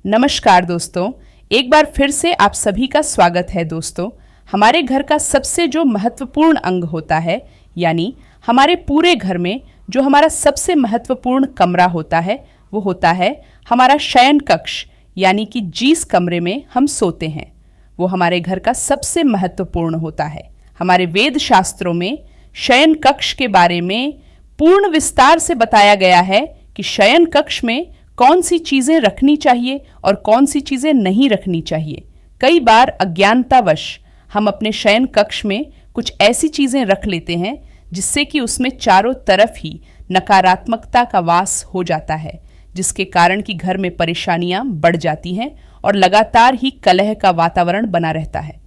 नमस्कार दोस्तों, एक बार फिर से आप सभी का स्वागत है। दोस्तों, हमारे घर का सबसे जो महत्वपूर्ण अंग होता है, यानी हमारे पूरे घर में जो हमारा सबसे महत्वपूर्ण कमरा होता है, वो होता है हमारा शयन कक्ष, यानी कि जिस कमरे में हम सोते हैं वो हमारे घर का सबसे महत्वपूर्ण होता है। हमारे वेद शास्त्रों में शयन कक्ष के बारे में पूर्ण विस्तार से बताया गया है कि शयन कक्ष में कौन सी चीज़ें रखनी चाहिए और कौन सी चीज़ें नहीं रखनी चाहिए। कई बार अज्ञानतावश हम अपने शयन कक्ष में कुछ ऐसी चीज़ें रख लेते हैं जिससे कि उसमें चारों तरफ ही नकारात्मकता का वास हो जाता है, जिसके कारण कि घर में परेशानियां बढ़ जाती हैं और लगातार ही कलह का वातावरण बना रहता है।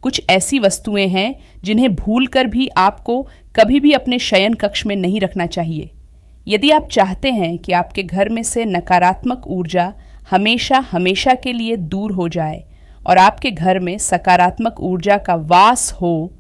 कुछ ऐसी वस्तुएं हैं जिन्हें भूलकर भी आपको कभी भी अपने शयन कक्ष में नहीं रखना चाहिए। यदि आप चाहते हैं कि आपके घर में से नकारात्मक ऊर्जा हमेशा हमेशा के लिए दूर हो जाए और आपके घर में सकारात्मक ऊर्जा का वास हो,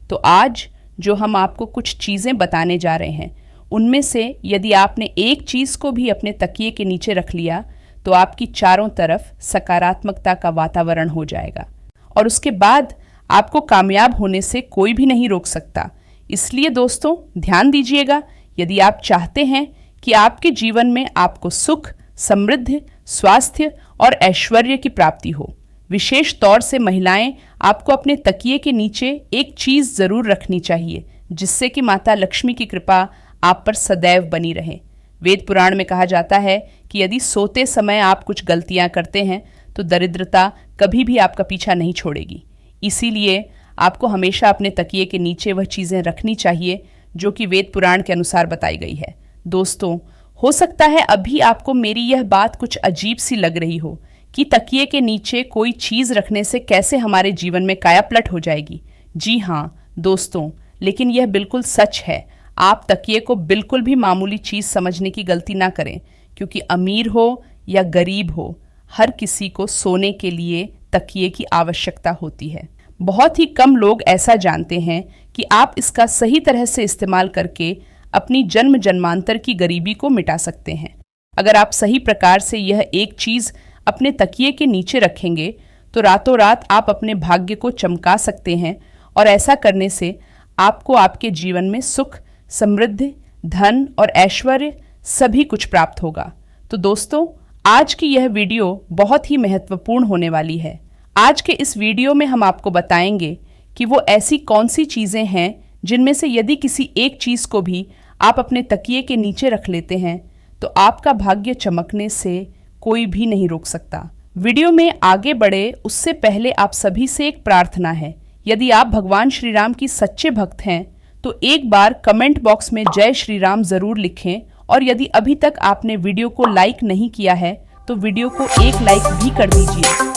तो आज जो हम आपको कुछ चीज़ें बताने जा रहे हैं, उनमें से यदि आपने एक चीज़ को भी अपने तकिए के नीचे रख लिया तो आपकी चारों तरफ सकारात्मकता का वातावरण हो जाएगा और उसके बाद आपको कामयाब होने से कोई भी नहीं रोक सकता। इसलिए दोस्तों, ध्यान दीजिएगा, यदि आप चाहते हैं कि आपके जीवन में आपको सुख, समृद्धि, स्वास्थ्य और ऐश्वर्य की प्राप्ति हो, विशेष तौर से महिलाएं आपको अपने तकिए के नीचे एक चीज़ ज़रूर रखनी चाहिए जिससे कि माता लक्ष्मी की कृपा आप पर सदैव बनी रहे। वेद पुराण में कहा जाता है कि यदि सोते समय आप कुछ गलतियां करते हैं तो दरिद्रता कभी भी आपका पीछा नहीं छोड़ेगी। इसीलिए आपको हमेशा अपने तकिए के नीचे वह चीज़ें रखनी चाहिए जो कि वेद पुराण के अनुसार बताई गई है। दोस्तों, हो सकता है अभी आपको मेरी यह बात कुछ अजीब सी लग रही हो कि तकिए के नीचे कोई चीज़ रखने से कैसे हमारे जीवन में कायापलट हो जाएगी। जी हाँ दोस्तों, लेकिन यह बिल्कुल सच है। आप तकिए को बिल्कुल भी मामूली चीज़ समझने की गलती ना करें, क्योंकि अमीर हो या गरीब हो, हर किसी को सोने के लिए तकिए की आवश्यकता होती है। बहुत ही कम लोग ऐसा जानते हैं कि आप इसका सही तरह से इस्तेमाल करके अपनी जन्म जन्मांतर की गरीबी को मिटा सकते हैं। अगर आप सही प्रकार से यह एक चीज़ अपने तकिए के नीचे रखेंगे तो रातों रात आप अपने भाग्य को चमका सकते हैं और ऐसा करने से आपको आपके जीवन में सुख, समृद्धि, धन और ऐश्वर्य सभी कुछ प्राप्त होगा। तो दोस्तों, आज की यह वीडियो बहुत ही महत्वपूर्ण होने वाली है। आज के इस वीडियो में हम आपको बताएंगे कि वो ऐसी कौन सी चीज़ें हैं जिनमें से यदि किसी एक चीज़ को भी आप अपने तकिए के नीचे रख लेते हैं तो आपका भाग्य चमकने से कोई भी नहीं रोक सकता। वीडियो में आगे बढ़े उससे पहले आप सभी से एक प्रार्थना है। यदि आप भगवान श्री राम की सच्चे भक्त हैं तो एक बार कमेंट बॉक्स में जय श्री राम ज़रूर लिखें, और यदि अभी तक आपने वीडियो को लाइक नहीं किया है तो वीडियो को एक लाइक भी कर दीजिए।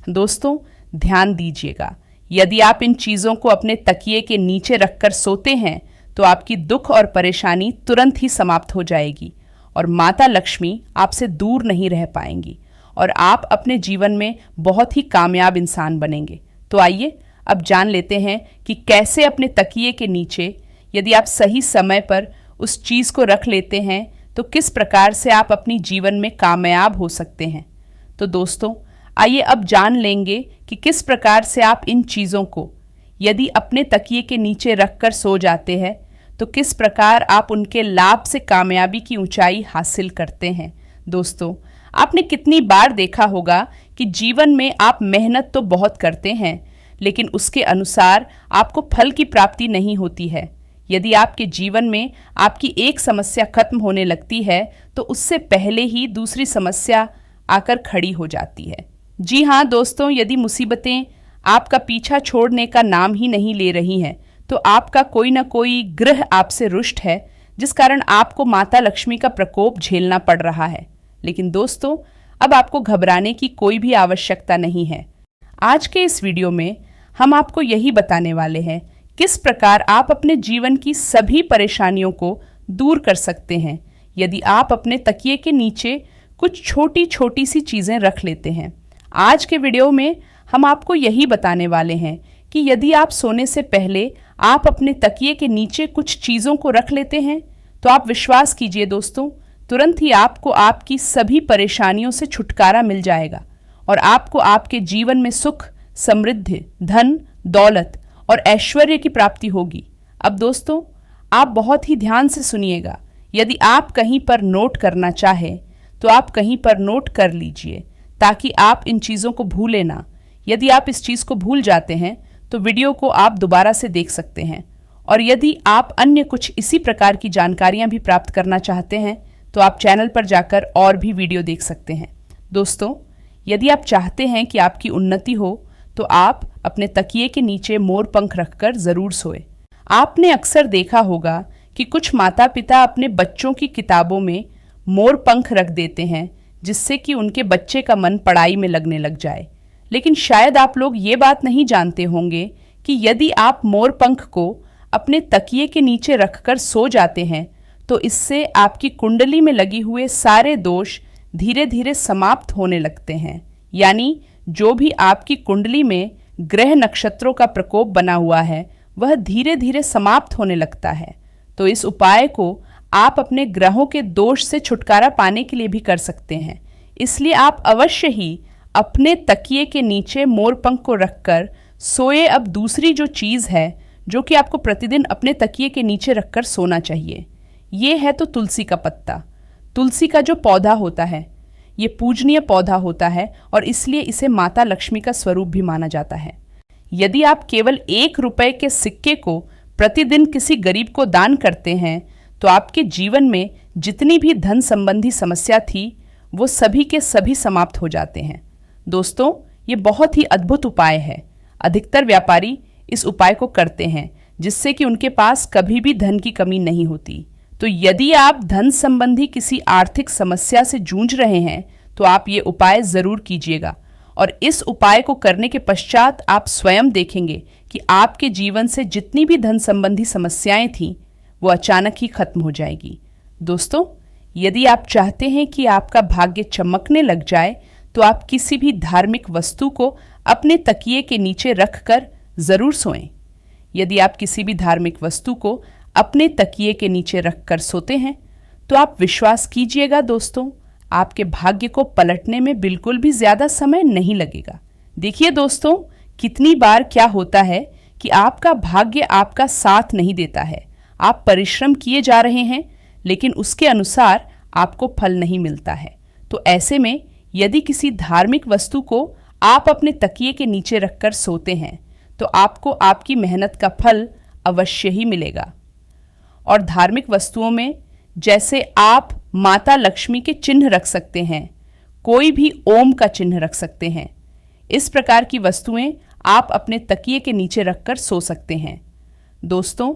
दोस्तों, ध्यान दीजिएगा, यदि आप इन चीज़ों को अपने तकिए के नीचे रखकर सोते हैं तो आपकी दुख और परेशानी तुरंत ही समाप्त हो जाएगी और माता लक्ष्मी आपसे दूर नहीं रह पाएंगी और आप अपने जीवन में बहुत ही कामयाब इंसान बनेंगे। तो आइए अब जान लेते हैं कि कैसे अपने तकिए के नीचे यदि आप सही समय पर उस चीज़ को रख लेते हैं तो किस प्रकार से आप अपनी जीवन में कामयाब हो सकते हैं। तो दोस्तों, आइए अब जान लेंगे कि किस प्रकार से आप इन चीज़ों को यदि अपने तकिए के नीचे रखकर सो जाते हैं तो किस प्रकार आप उनके लाभ से कामयाबी की ऊंचाई हासिल करते हैं। दोस्तों, आपने कितनी बार देखा होगा कि जीवन में आप मेहनत तो बहुत करते हैं लेकिन उसके अनुसार आपको फल की प्राप्ति नहीं होती है। यदि आपके जीवन में आपकी एक समस्या खत्म होने लगती है तो उससे पहले ही दूसरी समस्या आकर खड़ी हो जाती है। जी हाँ दोस्तों, यदि मुसीबतें आपका पीछा छोड़ने का नाम ही नहीं ले रही हैं तो आपका कोई ना कोई ग्रह आपसे रुष्ट है, जिस कारण आपको माता लक्ष्मी का प्रकोप झेलना पड़ रहा है। लेकिन दोस्तों, अब आपको घबराने की कोई भी आवश्यकता नहीं है। आज के इस वीडियो में हम आपको यही बताने वाले हैं किस प्रकार आप अपने जीवन की सभी परेशानियों को दूर कर सकते हैं यदि आप अपने तकिए के नीचे कुछ छोटी छोटी सी चीज़ें रख लेते हैं। आज के वीडियो में हम आपको यही बताने वाले हैं कि यदि आप सोने से पहले आप अपने तकिए के नीचे कुछ चीज़ों को रख लेते हैं तो आप विश्वास कीजिए दोस्तों, तुरंत ही आपको आपकी सभी परेशानियों से छुटकारा मिल जाएगा और आपको आपके जीवन में सुख, समृद्धि, धन, दौलत और ऐश्वर्य की प्राप्ति होगी। अब दोस्तों, आप बहुत ही ध्यान से सुनिएगा। यदि आप कहीं पर नोट करना चाहें तो आप कहीं पर नोट कर लीजिए ताकि आप इन चीज़ों को भूलें ना। यदि आप इस चीज़ को भूल जाते हैं तो वीडियो को आप दोबारा से देख सकते हैं। और यदि आप अन्य कुछ इसी प्रकार की जानकारियां भी प्राप्त करना चाहते हैं तो आप चैनल पर जाकर और भी वीडियो देख सकते हैं। दोस्तों, यदि आप चाहते हैं कि आपकी उन्नति हो तो आप अपने तकिए के नीचे मोर पंख रखकर ज़रूर सोएं। आपने अक्सर देखा होगा कि कुछ माता पिता अपने बच्चों की किताबों में मोर पंख रख देते हैं जिससे कि उनके बच्चे का मन पढ़ाई में लगने लग जाए। लेकिन शायद आप लोग ये बात नहीं जानते होंगे कि यदि आप मोर पंख को अपने तकिए के नीचे रखकर सो जाते हैं तो इससे आपकी कुंडली में लगी हुए सारे दोष धीरे धीरे समाप्त होने लगते हैं। यानी जो भी आपकी कुंडली में ग्रह नक्षत्रों का प्रकोप बना हुआ है वह धीरे धीरे समाप्त होने लगता है। तो इस उपाय को आप अपने ग्रहों के दोष से छुटकारा पाने के लिए भी कर सकते हैं। इसलिए आप अवश्य ही अपने तकिए के नीचे मोर पंख को रखकर सोए। अब दूसरी जो चीज़ है जो कि आपको प्रतिदिन अपने तकिए के नीचे रखकर सोना चाहिए, ये है तो तुलसी का पत्ता। तुलसी का जो पौधा होता है ये पूजनीय पौधा होता है और इसलिए इसे माता लक्ष्मी का स्वरूप भी माना जाता है। यदि आप केवल 1 रुपए के सिक्के को प्रतिदिन किसी गरीब को दान करते हैं तो आपके जीवन में जितनी भी धन संबंधी समस्या थी वो सभी के सभी समाप्त हो जाते हैं। दोस्तों, ये बहुत ही अद्भुत उपाय है। अधिकतर व्यापारी इस उपाय को करते हैं जिससे कि उनके पास कभी भी धन की कमी नहीं होती। तो यदि आप धन संबंधी किसी आर्थिक समस्या से जूझ रहे हैं तो आप ये उपाय ज़रूर कीजिएगा और इस उपाय को करने के पश्चात आप स्वयं देखेंगे कि आपके जीवन से जितनी भी धन संबंधी समस्याएं थीं वो अचानक ही खत्म हो जाएगी। दोस्तों, यदि आप चाहते हैं कि आपका भाग्य चमकने लग जाए तो आप किसी भी धार्मिक वस्तु को अपने तकिए के नीचे रखकर ज़रूर सोएं। यदि आप किसी भी धार्मिक वस्तु को अपने तकिए के नीचे रखकर सोते हैं तो आप विश्वास कीजिएगा दोस्तों, आपके भाग्य को पलटने में बिल्कुल भी ज़्यादा समय नहीं लगेगा। देखिए दोस्तों, कितनी बार क्या होता है कि आपका भाग्य आपका साथ नहीं देता है। आप परिश्रम किए जा रहे हैं लेकिन उसके अनुसार आपको फल नहीं मिलता है। तो ऐसे में यदि किसी धार्मिक वस्तु को आप अपने तकिए के नीचे रखकर सोते हैं तो आपको आपकी मेहनत का फल अवश्य ही मिलेगा। और धार्मिक वस्तुओं में जैसे आप माता लक्ष्मी के चिन्ह रख सकते हैं, कोई भी ओम का चिन्ह रख सकते हैं। इस प्रकार की वस्तुएं आप अपने तकिए के नीचे रखकर सो सकते हैं। दोस्तों,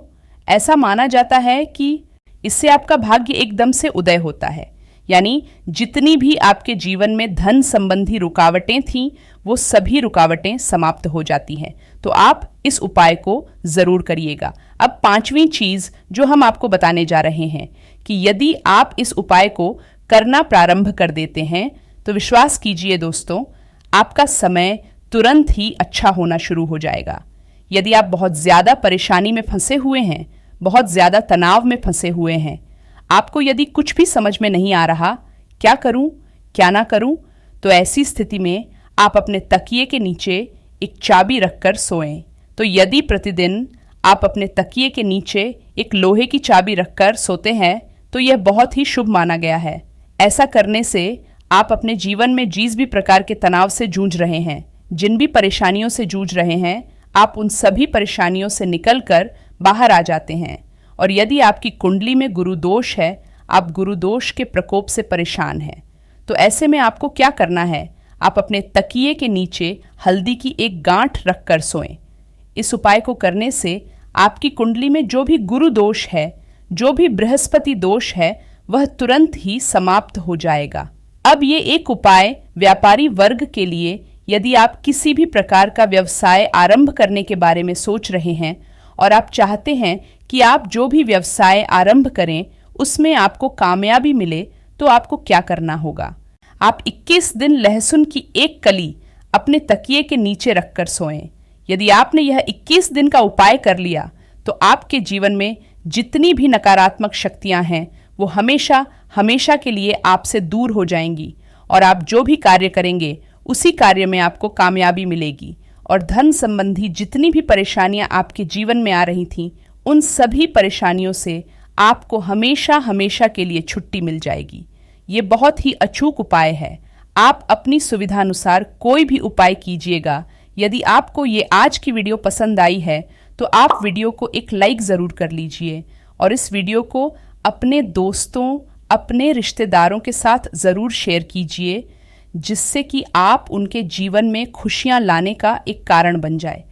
ऐसा माना जाता है कि इससे आपका भाग्य एकदम से उदय होता है। यानी जितनी भी आपके जीवन में धन संबंधी रुकावटें थीं वो सभी रुकावटें समाप्त हो जाती हैं। तो आप इस उपाय को ज़रूर करिएगा। अब 5वीं चीज़ जो हम आपको बताने जा रहे हैं कि यदि आप इस उपाय को करना प्रारंभ कर देते हैं तो विश्वास कीजिए दोस्तों, आपका समय तुरंत ही अच्छा होना शुरू हो जाएगा। यदि आप बहुत ज़्यादा परेशानी में फंसे हुए हैं, बहुत ज़्यादा तनाव में फंसे हुए हैं, आपको यदि कुछ भी समझ में नहीं आ रहा क्या करूं, क्या ना करूं, तो ऐसी स्थिति में आप अपने तकिए के नीचे एक चाबी रखकर सोएं। तो यदि प्रतिदिन आप अपने तकिए के नीचे एक लोहे की चाबी रखकर सोते हैं तो यह बहुत ही शुभ माना गया है। ऐसा करने से आप अपने जीवन में जिस भी प्रकार के तनाव से जूझ रहे हैं, जिन भी परेशानियों से जूझ रहे हैं, आप उन सभी परेशानियों से निकलकर बाहर आ जाते हैं। और यदि आपकी कुंडली में गुरु दोष है, आप गुरु दोष के प्रकोप से परेशान हैं, तो ऐसे में आपको क्या करना है, आप अपने तकिए के नीचे हल्दी की एक गांठ रखकर सोएं। इस उपाय को करने से आपकी कुंडली में जो भी गुरु दोष है, जो भी बृहस्पति दोष है, वह तुरंत ही समाप्त हो जाएगा। अब ये एक उपाय व्यापारी वर्ग के लिए, यदि आप किसी भी प्रकार का व्यवसाय आरंभ करने के बारे में सोच रहे हैं और आप चाहते हैं कि आप जो भी व्यवसाय आरंभ करें उसमें आपको कामयाबी मिले, तो आपको क्या करना होगा। आप 21 दिन लहसुन की एक कली अपने तकिए के नीचे रखकर सोएं। यदि आपने यह 21 दिन का उपाय कर लिया तो आपके जीवन में जितनी भी नकारात्मक शक्तियां हैं वो हमेशा हमेशा के लिए आपसे दूर हो जाएंगी और आप जो भी कार्य करेंगे उसी कार्य में आपको कामयाबी मिलेगी और धन संबंधी जितनी भी परेशानियां आपके जीवन में आ रही थीं, उन सभी परेशानियों से आपको हमेशा हमेशा के लिए छुट्टी मिल जाएगी। ये बहुत ही अचूक उपाय है। आप अपनी सुविधानुसार कोई भी उपाय कीजिएगा। यदि आपको ये आज की वीडियो पसंद आई है तो आप वीडियो को एक लाइक ज़रूर कर लीजिए और इस वीडियो को अपने दोस्तों, अपने रिश्तेदारों के साथ ज़रूर शेयर कीजिए, जिससे कि आप उनके जीवन में खुशियां लाने का एक कारण बन जाए।